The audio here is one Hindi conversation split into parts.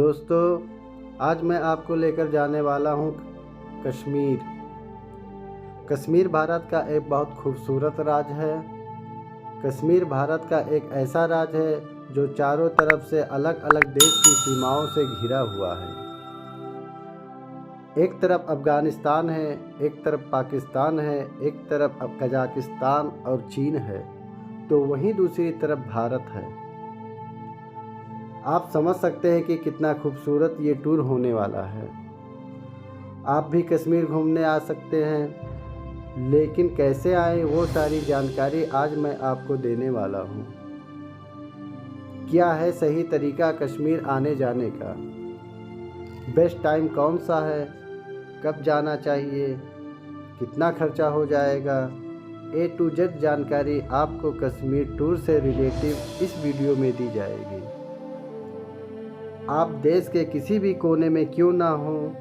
दोस्तों, आज मैं आपको लेकर जाने वाला हूँ कश्मीर। कश्मीर भारत का एक बहुत खूबसूरत राज्य है। कश्मीर भारत का एक ऐसा राज्य है जो चारों तरफ से अलग अलग देश की सीमाओं से घिरा हुआ है। एक तरफ अफ़गानिस्तान है, एक तरफ पाकिस्तान है, एक तरफ कजाकिस्तान और चीन है, तो वहीं दूसरी तरफ भारत है। आप समझ सकते हैं कि कितना खूबसूरत ये टूर होने वाला है। आप भी कश्मीर घूमने आ सकते हैं, लेकिन कैसे आए वो सारी जानकारी आज मैं आपको देने वाला हूँ। क्या है सही तरीका कश्मीर आने जाने का, बेस्ट टाइम कौन सा है, कब जाना चाहिए, कितना खर्चा हो जाएगा, A to Z जानकारी आपको कश्मीर टूर से रिलेटिव इस वीडियो में दी जाएगी। आप देश के किसी भी कोने में क्यों ना हो,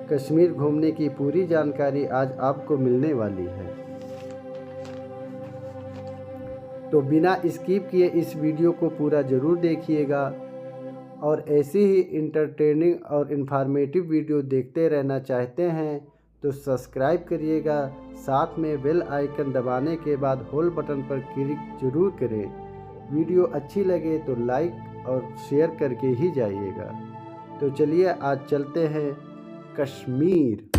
कश्मीर घूमने की पूरी जानकारी आज आपको मिलने वाली है। तो बिना स्किप किए इस वीडियो को पूरा ज़रूर देखिएगा और ऐसी ही इंटरटेनिंग और इन्फॉर्मेटिव वीडियो देखते रहना चाहते हैं तो सब्सक्राइब करिएगा। साथ में बेल आइकन दबाने के बाद होल बटन पर क्लिक जरूर करें। वीडियो अच्छी लगे तो लाइक और शेयर करके ही जाइएगा। तो चलिए आज चलते हैं कश्मीर।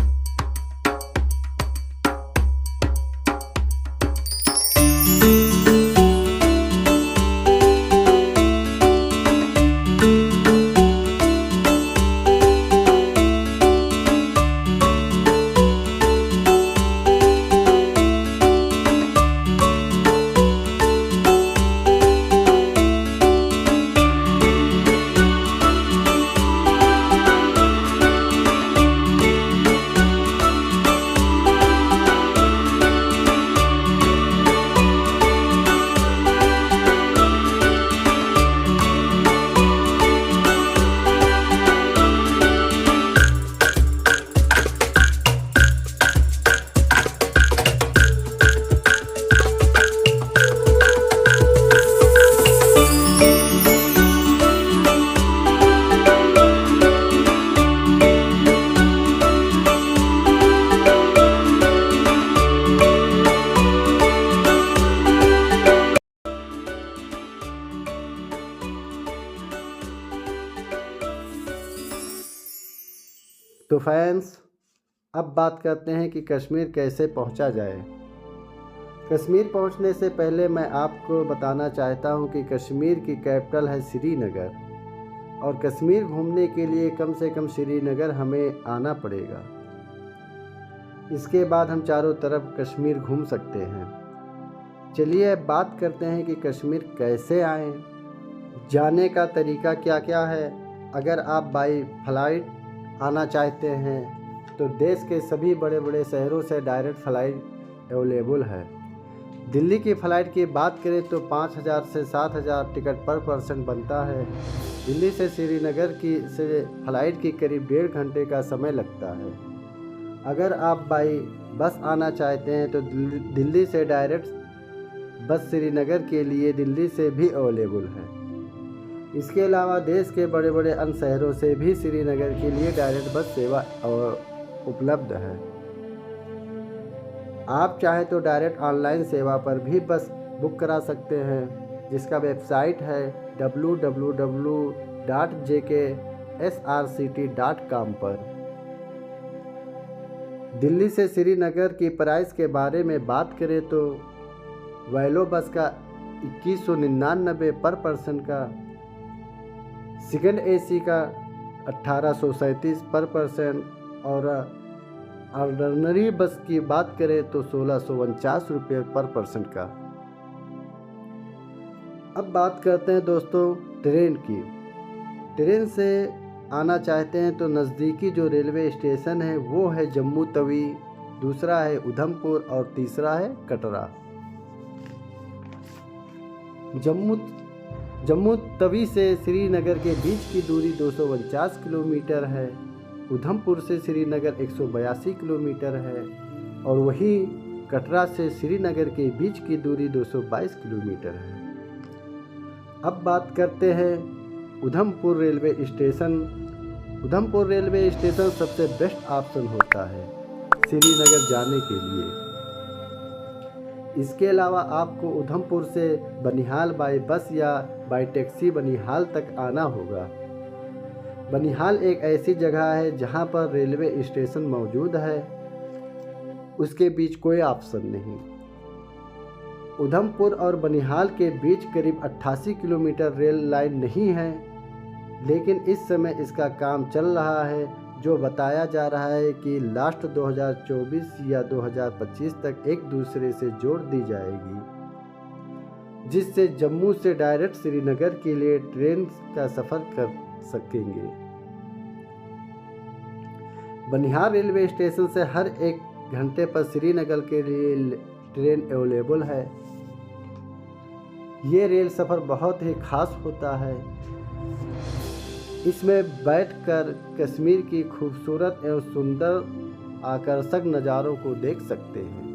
तो फ्रेंड्स, अब बात करते हैं कि कश्मीर कैसे पहुंचा जाए। कश्मीर पहुंचने से पहले मैं आपको बताना चाहता हूं कि कश्मीर की कैपिटल है श्रीनगर और कश्मीर घूमने के लिए कम से कम श्रीनगर हमें आना पड़ेगा। इसके बाद हम चारों तरफ कश्मीर घूम सकते हैं। चलिए अब बात करते हैं कि कश्मीर कैसे आएँ, जाने का तरीका क्या क्या है। अगर आप बाई फ्लाइट आना चाहते हैं तो देश के सभी बड़े बड़े शहरों से डायरेक्ट फ़्लाइट अवेलेबल है। दिल्ली की फ़्लाइट की बात करें तो 5,000 से 7,000 टिकट पर पर्सन बनता है। दिल्ली से श्रीनगर की फ़्लाइट की करीब 1.5 घंटे का समय लगता है। अगर आप बाई बस आना चाहते हैं तो दिल्ली से डायरेक्ट बस श्रीनगर के लिए दिल्ली से भी अवेलेबल है। इसके अलावा देश के बड़े बड़े अन्य शहरों से भी श्रीनगर के लिए डायरेक्ट बस सेवा उपलब्ध है। आप चाहे तो डायरेक्ट ऑनलाइन सेवा पर भी बस बुक करा सकते हैं, जिसका वेबसाइट है www.jksrct.com पर। दिल्ली से श्रीनगर की प्राइस के बारे में बात करें तो वैलो बस का 2199 पर पर्सन का, सेकंड AC का 1837 पर पर्सन और ऑर्डिनरी बस की बात करें तो 1649 रुपये पर पर्सन का। अब बात करते हैं दोस्तों ट्रेन की। ट्रेन से आना चाहते हैं तो नज़दीकी जो रेलवे स्टेशन है वो है जम्मू तवी, दूसरा है उधमपुर और तीसरा है कटरा। जम्मू तवी से श्रीनगर के बीच की दूरी 249 किलोमीटर है। उधमपुर से श्रीनगर 182 किलोमीटर है और वहीं कटरा से श्रीनगर के बीच की दूरी 222 किलोमीटर है। अब बात करते हैं उधमपुर रेलवे स्टेशन सबसे बेस्ट ऑप्शन होता है श्रीनगर जाने के लिए। इसके अलावा आपको उधमपुर से बनिहाल बाय बस या बाय टैक्सी बनिहाल तक आना होगा। बनिहाल एक ऐसी जगह है जहां पर रेलवे स्टेशन मौजूद है, उसके बीच कोई ऑप्शन नहीं। उधमपुर और बनिहाल के बीच करीब 88 किलोमीटर रेल लाइन नहीं है, लेकिन इस समय इसका काम चल रहा है, जो बताया जा रहा है कि लास्ट 2024 या 2025 तक एक दूसरे से जोड़ दी जाएगी, जिससे जम्मू से डायरेक्ट श्रीनगर के लिए ट्रेन का सफ़र कर सकेंगे। बनिहाल रेलवे स्टेशन से हर 1 घंटे पर श्रीनगर के लिए ट्रेन अवेलेबल है। ये रेल सफ़र बहुत ही खास होता है। इसमें बैठकर कश्मीर की खूबसूरत एवं सुंदर आकर्षक नज़ारों को देख सकते हैं।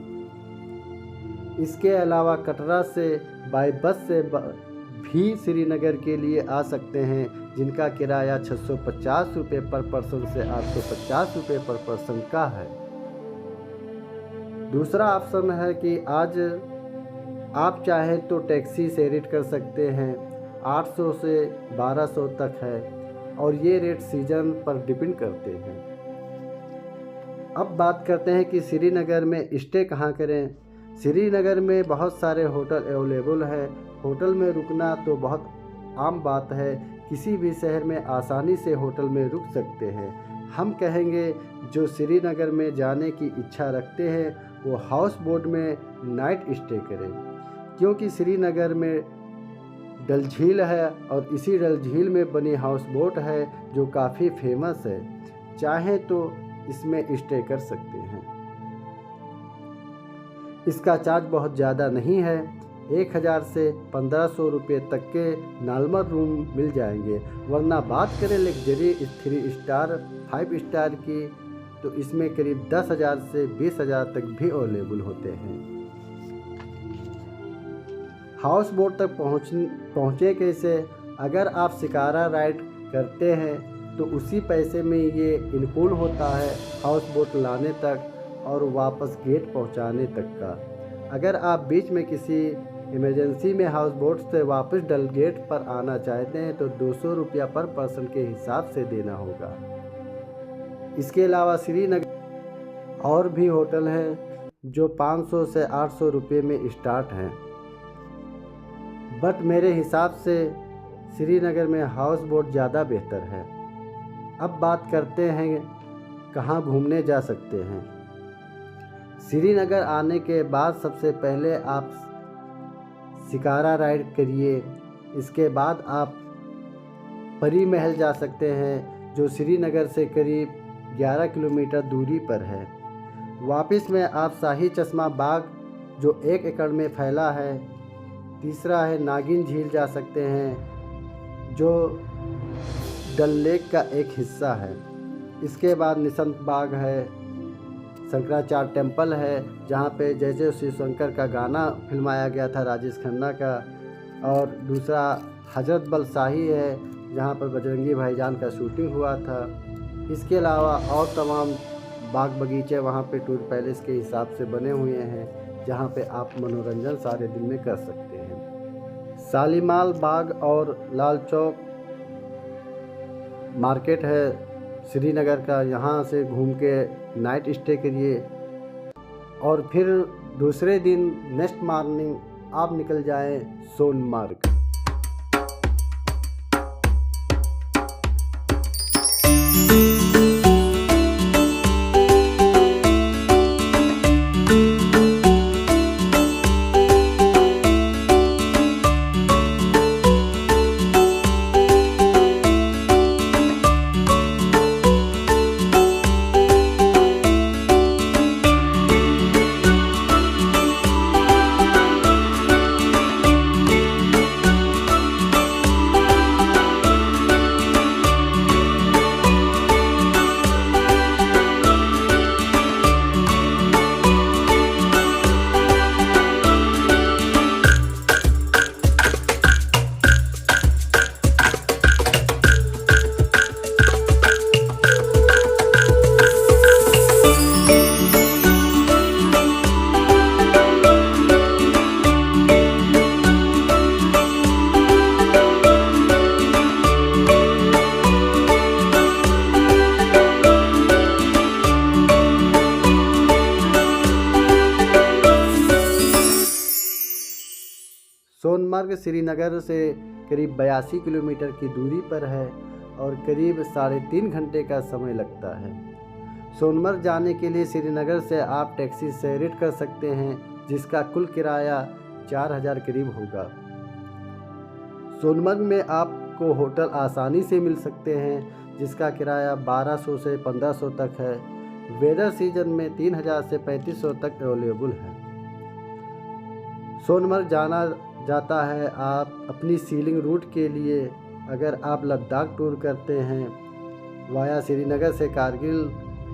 इसके अलावा कटरा से बाय बस से भी श्रीनगर के लिए आ सकते हैं, जिनका किराया 650 रुपये पर पर्सन से 850 रुपये पर पर्सन का है। दूसरा ऑप्शन है कि आज आप चाहें तो टैक्सी से रेट कर सकते हैं, 800 से 1200 तक है, और ये रेट सीजन पर डिपेंड करते हैं। अब बात करते हैं कि श्रीनगर में स्टे कहाँ करें। श्रीनगर में बहुत सारे होटल अवेलेबल है। होटल में रुकना तो बहुत आम बात है, किसी भी शहर में आसानी से होटल में रुक सकते हैं। हम कहेंगे जो श्रीनगर में जाने की इच्छा रखते हैं वो हाउस बोट में नाइट स्टे करें, क्योंकि श्रीनगर में डल झील है और इसी डल झील में बनी हाउस बोट है जो काफ़ी फेमस है। चाहें तो इसमें स्टे कर सकते हैं। इसका चार्ज बहुत ज़्यादा नहीं है, 1000 से 1500 रुपये तक के नॉर्मल रूम मिल जाएंगे। वरना बात करें लग्जरी 3 स्टार 5 स्टार की, तो इसमें करीब 10,000 से 20,000 तक भी अवेलेबल होते हैं। हाउस बोट तक पहुँचे कैसे? अगर आप शिकारा राइड करते हैं तो उसी पैसे में ये इनक्लूड होता है, हाउस बोट लाने तक और वापस गेट पहुंचाने तक का। अगर आप बीच में किसी इमरजेंसी में हाउस बोट से वापस डल गेट पर आना चाहते हैं तो 200 रुपया पर पर्सन के हिसाब से देना होगा। इसके अलावा श्रीनगर और भी होटल हैं जो 500 से 800 रुपये में स्टार्ट हैं, बट मेरे हिसाब से श्रीनगर में हाउस बोट ज़्यादा बेहतर है। अब बात करते हैं कहाँ घूमने जा सकते हैं। श्रीनगर आने के बाद सबसे पहले आप शिकारा राइड करिए। इसके बाद आप परी महल जा सकते हैं, जो श्रीनगर से करीब 11 किलोमीटर दूरी पर है। वापस में आप शाही चश्मा बाग जो 1 एकड़ में फैला है। तीसरा है नागिन झील जा सकते हैं, जो डल लेक का एक हिस्सा है। इसके बाद निशंत बाग है, शंकराचार्य टेम्पल है जहाँ पे जय जय शिव शंकर का गाना फिल्माया गया था राजेश खन्ना का, और दूसरा हजरत बल शाही है जहाँ पर बजरंगी भाईजान का शूटिंग हुआ था। इसके अलावा और तमाम बाग बगीचे वहाँ पे टूर पैलेस के हिसाब से बने हुए हैं, जहाँ पे आप मनोरंजन सारे दिन में कर सकते हैं। शालीमार बाग और लाल चौक मार्केट है श्रीनगर का, यहाँ से घूम के नाइट स्टे करिए और फिर दूसरे दिन नेक्स्ट मॉर्निंग आप निकल जाएं सोनमार्ग। सोनमर्ग श्रीनगर से करीब 82 किलोमीटर की दूरी पर है और करीब 3.5 घंटे का समय लगता है। सोनमर्ग जाने के लिए श्रीनगर से आप टैक्सी से रेंट कर सकते हैं, जिसका कुल किराया 4,000 करीब होगा। सोनमर्ग में आपको होटल आसानी से मिल सकते हैं, जिसका किराया 1200 से 1500 तक है। वेदर सीजन में 3000 से 3500 तक अवेलेबल है। सोनमर्ग जाना जाता है आप अपनी सीलिंग रूट के लिए। अगर आप लद्दाख टूर करते हैं वाया श्रीनगर से कारगिल,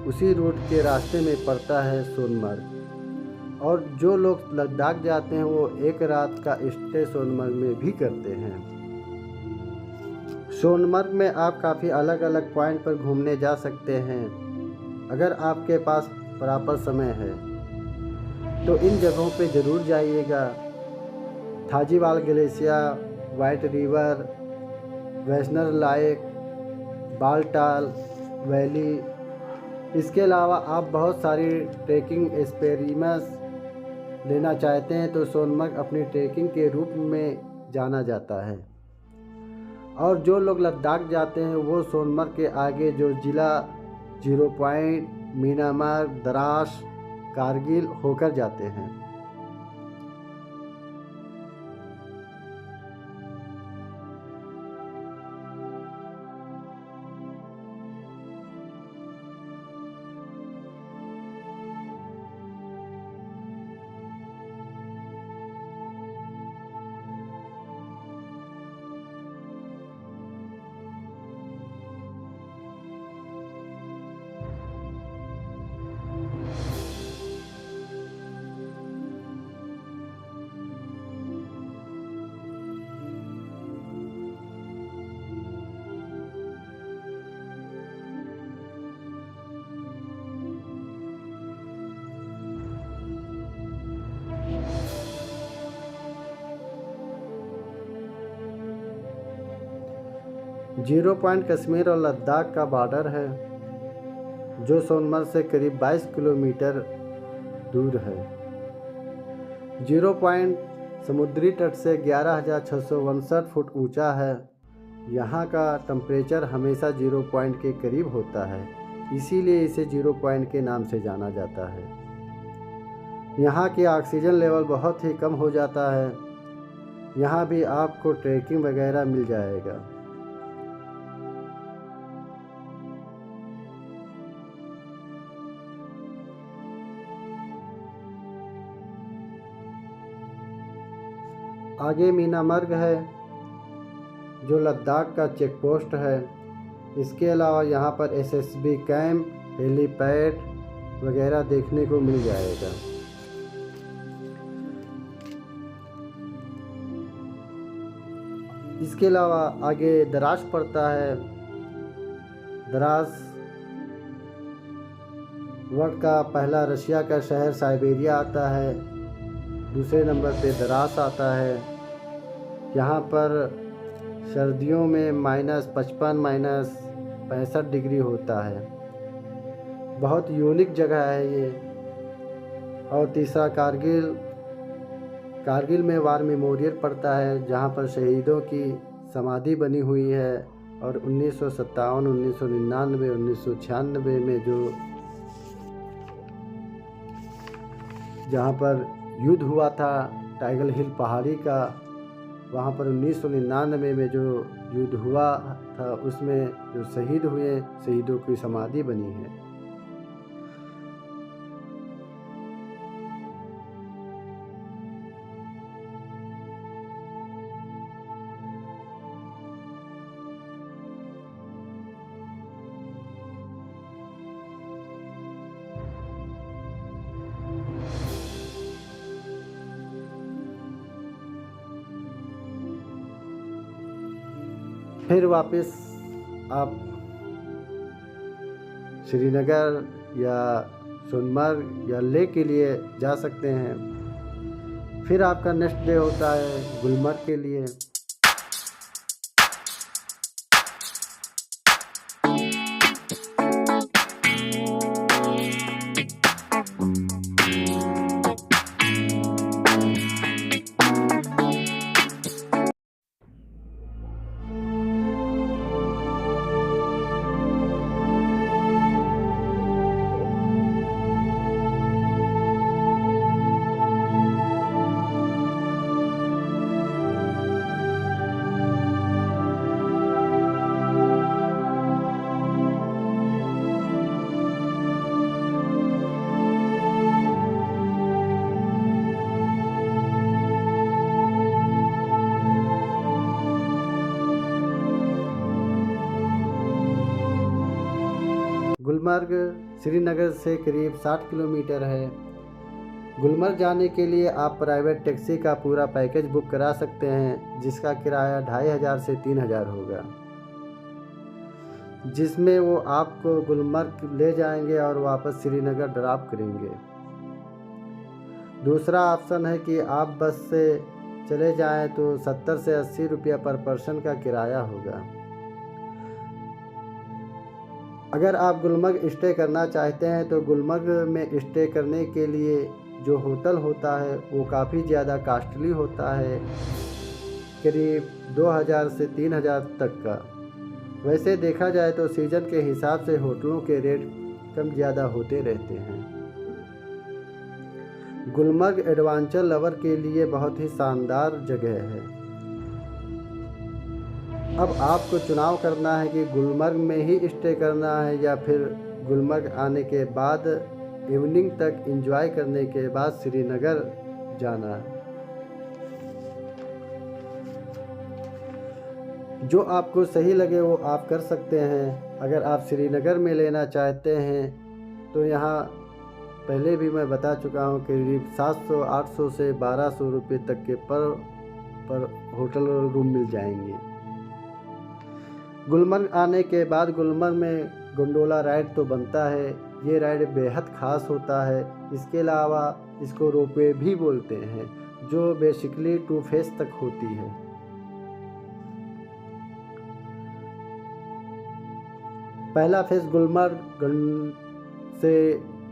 उसी रूट के रास्ते में पड़ता है सोनमर्ग। और जो लोग लद्दाख जाते हैं वो एक रात का स्टे सोनमर्ग में भी करते हैं। सोनमर्ग में आप काफ़ी अलग अलग पॉइंट पर घूमने जा सकते हैं। अगर आपके पास प्रॉपर समय है तो इन जगहों पे ज़रूर जाइएगा। थाजीवाल ग्लेशियर, वाइट रिवर, वैष्णव लाइक, बालटाल वैली। इसके अलावा आप बहुत सारी ट्रैकिंग एक्सपीरियंस लेना चाहते हैं तो सोनमर्ग अपनी ट्रैकिंग के रूप में जाना जाता है। और जो लोग लद्दाख जाते हैं वो सोनमर्ग के आगे जो ज़िला 0 पॉइंट, मीनामर्ग, द्रास, कारगिल होकर जाते हैं। जीरो पॉइंट कश्मीर और लद्दाख का बॉर्डर है, जो सोनमर्ग से करीब 22 किलोमीटर दूर है। जीरो पॉइंट समुद्री तट से 11,659 फुट ऊंचा है। यहाँ का टेम्परेचर हमेशा जीरो पॉइंट के करीब होता है, इसीलिए इसे जीरो पॉइंट के नाम से जाना जाता है। यहाँ की ऑक्सीजन लेवल बहुत ही कम हो जाता है। यहाँ भी आपको ट्रैकिंग वगैरह मिल जाएगा। आगे मीनामर्ग है, जो लद्दाख का चेक पोस्ट है। इसके अलावा यहाँ पर एसएसबी कैंप, हेलीपैड वगैरह देखने को मिल जाएगा। इसके अलावा आगे द्रास पड़ता है। द्रास वर्ल्ड का पहला रशिया का शहर साइबेरिया आता है। दूसरे नंबर पे द्रास आता है। यहाँ पर सर्दियों में -55 -65 डिग्री होता है। बहुत यूनिक जगह है ये। और तीसरा कारगिल में वार मेमोरियल पड़ता है, जहाँ पर शहीदों की समाधि बनी हुई है। और 1957, 1999, 1996 में जहाँ पर युद्ध हुआ था टाइगर हिल पहाड़ी का, वहाँ पर 1999 में जो युद्ध हुआ था उसमें जो शहीद हुए, शहीदों की समाधि बनी है। फिर वापस आप श्रीनगर या सोनमर्ग या लेह के लिए जा सकते हैं। फिर आपका नेक्स्ट डे होता है गुलमर्ग के लिए। गुलमर्ग श्रीनगर से करीब 60 किलोमीटर है। गुलमर्ग जाने के लिए आप प्राइवेट टैक्सी का पूरा पैकेज बुक करा सकते हैं, जिसका किराया 2500 से 3000 होगा, जिसमें वो आपको गुलमर्ग ले जाएंगे और वापस श्रीनगर ड्रॉप करेंगे। दूसरा ऑप्शन है कि आप बस से चले जाएं तो 70 से 80 रुपया पर पर्सन का किराया होगा। अगर आप गुलमर्ग स्टे करना चाहते हैं तो गुलमर्ग में स्टे करने के लिए जो होटल होता है वो काफ़ी ज़्यादा कास्टली होता है, करीब 2000 से 3000 तक का। वैसे देखा जाए तो सीज़न के हिसाब से होटलों के रेट कम ज़्यादा होते रहते हैं। गुलमर्ग एडवेंचर लवर के लिए बहुत ही शानदार जगह है। अब आपको चुनाव करना है कि गुलमर्ग में ही स्टे करना है या फिर गुलमर्ग आने के बाद इवनिंग तक एंजॉय करने के बाद श्रीनगर जाना है। जो आपको सही लगे वो आप कर सकते हैं। अगर आप श्रीनगर में लेना चाहते हैं तो यहाँ पहले भी मैं बता चुका हूँ करीब 700-800 से 1200 रुपये तक के पर होटल रूम मिल जाएंगे। गुलमर्ग आने के बाद गुलमर्ग में गोंडोला राइड तो बनता है। ये राइड बेहद ख़ास होता है। इसके अलावा इसको रोपवे भी बोलते हैं, जो बेसिकली 2 फेस तक होती है। पहला फेस गुलमर्ग से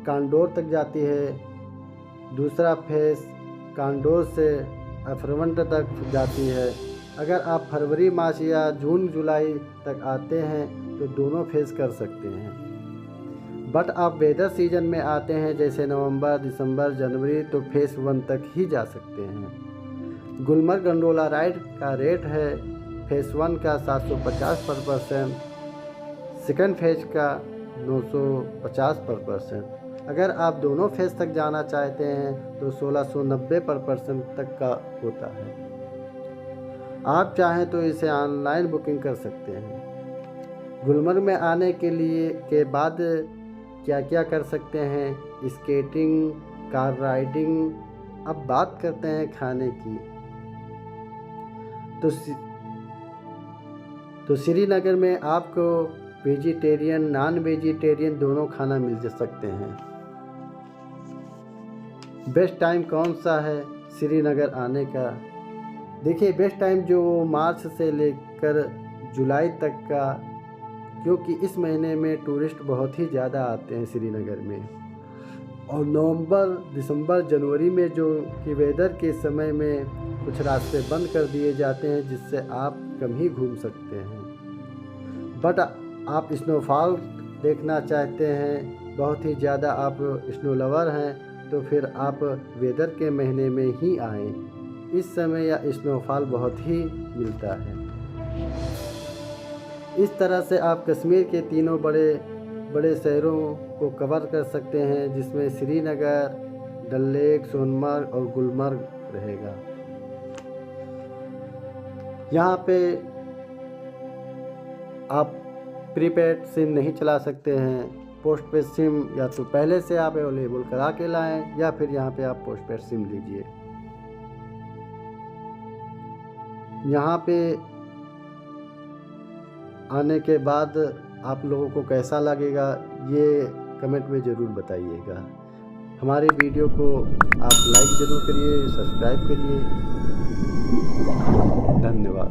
कांडोर तक जाती है। दूसरा फेस कांडोर से अफरवंट तक जाती है। अगर आप फरवरी मार्च या जून जुलाई तक आते हैं तो दोनों फेस कर सकते हैं। बट आप वेदर सीजन में आते हैं जैसे नवंबर, दिसंबर, जनवरी तो फेस 1 तक ही जा सकते हैं। गुलमर्ग गंडोला राइड का रेट है फेस 1 का 750 पर पर्सन, सेकंड फेज का 950 पर पर्सन। अगर आप दोनों फेज तक जाना चाहते हैं तो 1690 पर पर्सन तक का होता है। आप चाहें तो इसे ऑनलाइन बुकिंग कर सकते हैं। गुलमर्ग में आने के बाद क्या क्या कर सकते हैं? Skating, car riding. अब बात करते हैं खाने की। तो श्रीनगर में आपको वेजिटेरियन, नॉन वेजिटेरियन दोनों खाना मिल सकते हैं। बेस्ट टाइम कौन सा है श्रीनगर आने का? देखिए, बेस्ट टाइम जो मार्च से लेकर जुलाई तक का, क्योंकि इस महीने में टूरिस्ट बहुत ही ज़्यादा आते हैं श्रीनगर में। और नवंबर, दिसंबर, जनवरी में जो कि वेदर के समय में कुछ रास्ते बंद कर दिए जाते हैं, जिससे आप कम ही घूम सकते हैं। बट आप स्नोफॉल देखना चाहते हैं, बहुत ही ज़्यादा आप स्नो लवर हैं, तो फिर आप वेदर के महीने में ही आएँ। इस समय या स्नोफॉल बहुत ही मिलता है। इस तरह से आप कश्मीर के तीनों बड़े बड़े शहरों को कवर कर सकते हैं, जिसमें श्रीनगर, डल लेक, सोनमर्ग और गुलमर्ग रहेगा। यहाँ पे आप प्रीपेड सिम नहीं चला सकते हैं। पोस्ट पेड सिम या तो पहले से आप अवेलेबल करा के लाएँ या फिर यहाँ पे आप पोस्ट पेड सिम लीजिए। यहाँ पे आने के बाद आप लोगों को कैसा लगेगा ये कमेंट में ज़रूर बताइएगा। हमारे वीडियो को आप लाइक ज़रूर करिए, सब्सक्राइब करिए। धन्यवाद।